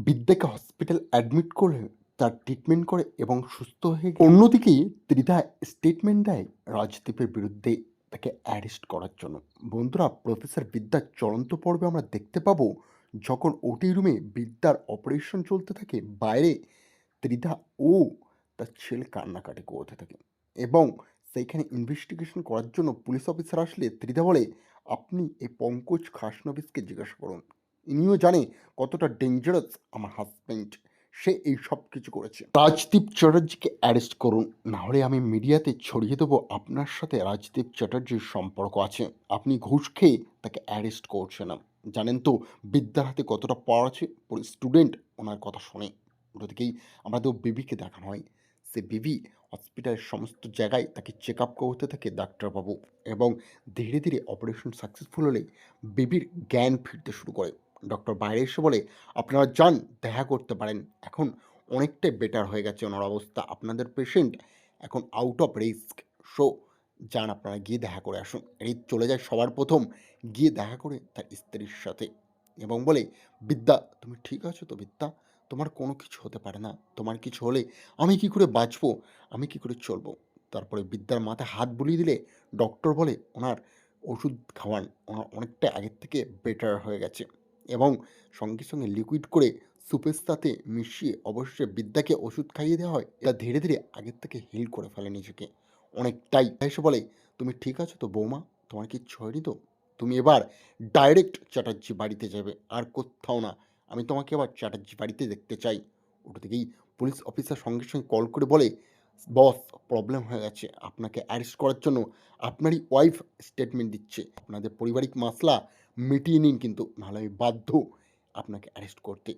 বিদ্যাকে hospital admit করে তার treatment করে এবং সুস্থ হয়ে অন্যদিকে ত্রিধা স্টেটমেন্ট দেয় রাজদীপের বিরুদ্ধে তাকে অ্যারেস্ট করার জন্য। বন্ধুরা, প্রফেসর বিদ্যার চলন্ত পর্বে আমরা দেখতে পাবো যখন ওটি রুমে বিদ্যার অপারেশন চলতে থাকে, বাইরে ত্রিধা ও তার ছেলে কান্নাকাটি করতে থাকে এবং সেইখানে ইনভেস্টিগেশন করার জন্য পুলিশ অফিসার আসলে ত্রিধা বলে, আপনি এই পঙ্কজ খাসনবিসকে জিজ্ঞাসা করুন, ইনিও জানে কতটা ডেঞ্জারাস আমার হাজব্যান্ড, সে এই সব কিছু করেছে। রাজদীপ চ্যাটার্জিকে অ্যারেস্ট করুন, নাহলে আমি মিডিয়াতে ছড়িয়ে দেবো আপনার সাথে রাজদীপ চ্যাটার্জির সম্পর্ক আছে, আপনি ঘুষ খেয়ে তাকে অ্যারেস্ট করছে না। জানেন তো বিদ্যার হাতে কতটা পাওয়ার আছে, পুরো স্টুডেন্ট ওনার কথা শোনে। ওটা থেকেই আমাদের বেবিকে দেখানো হয়, সে বেবি হসপিটালের সমস্ত জায়গায় তাকে চেক আপ করতে থাকে ডাক্তারবাবু, এবং ধীরে ধীরে অপারেশন সাকসেসফুল হলে বেবির জ্ঞান ফিরতে শুরু করে। ডক্টর বাইরে এসে বলে, আপনারা যান, দেখা করতে পারেন, এখন অনেকটাই বেটার হয়ে গেছে ওনার অবস্থা, আপনাদের পেশেন্ট এখন আউট অফ রিস্ক। সো যান, আপনারা গিয়ে দেখা করে আসুন। রিত চলে যায় সবার প্রথম গিয়ে দেখা করে তার স্ত্রীর সাথে এবং বলে, বিদ্যা তুমি ঠিক আছো তো বিদ্যা, তোমার কোনো কিছু হতে পারে না, তোমার কিছু হলে আমি কি করে বাঁচবো, আমি কি করে চলবো। তারপরে বিদ্যার মাথায় হাত বুলিয়ে দিলে ডক্টর বলে, ওনার ওষুধ খাওয়ান, ওনার অনেকটা আগের থেকে বেটার হয়ে গেছে, এবং সঙ্গে সঙ্গে লিকুইড করে সুপের সাথে মিশিয়ে অবশ্যই বিদ্যাকে ওষুধ খাইয়ে দেওয়া হয়। এটা ধীরে ধীরে আগের থেকে হিল করে ফেলে নিজেকে অনেকটাই। এসে বলে, তুমি ঠিক আছো তো বৌমা, তোমার কিচ্ছু হয়নি তো, তুমি এবার ডাইরেক্ট চ্যাটার্জি বাড়িতে যাবে, আর কোথাও না, আমি তোমাকে এবার চ্যাটার্জি বাড়িতে দেখতে চাই। ওটা থেকেই পুলিশ অফিসার সঙ্গে সঙ্গে কল করে বলে, বস প্রবলেম হয়ে গেছে, আপনাকে অ্যারেস্ট করার জন্য আপনারই ওয়াইফ স্টেটমেন্ট দিচ্ছে, আপনাদের পারিবারিক মাসলা মিটিয়ে নিন, কিন্তু নাহলে আমি বাধ্য আপনাকে অ্যারেস্ট করতে।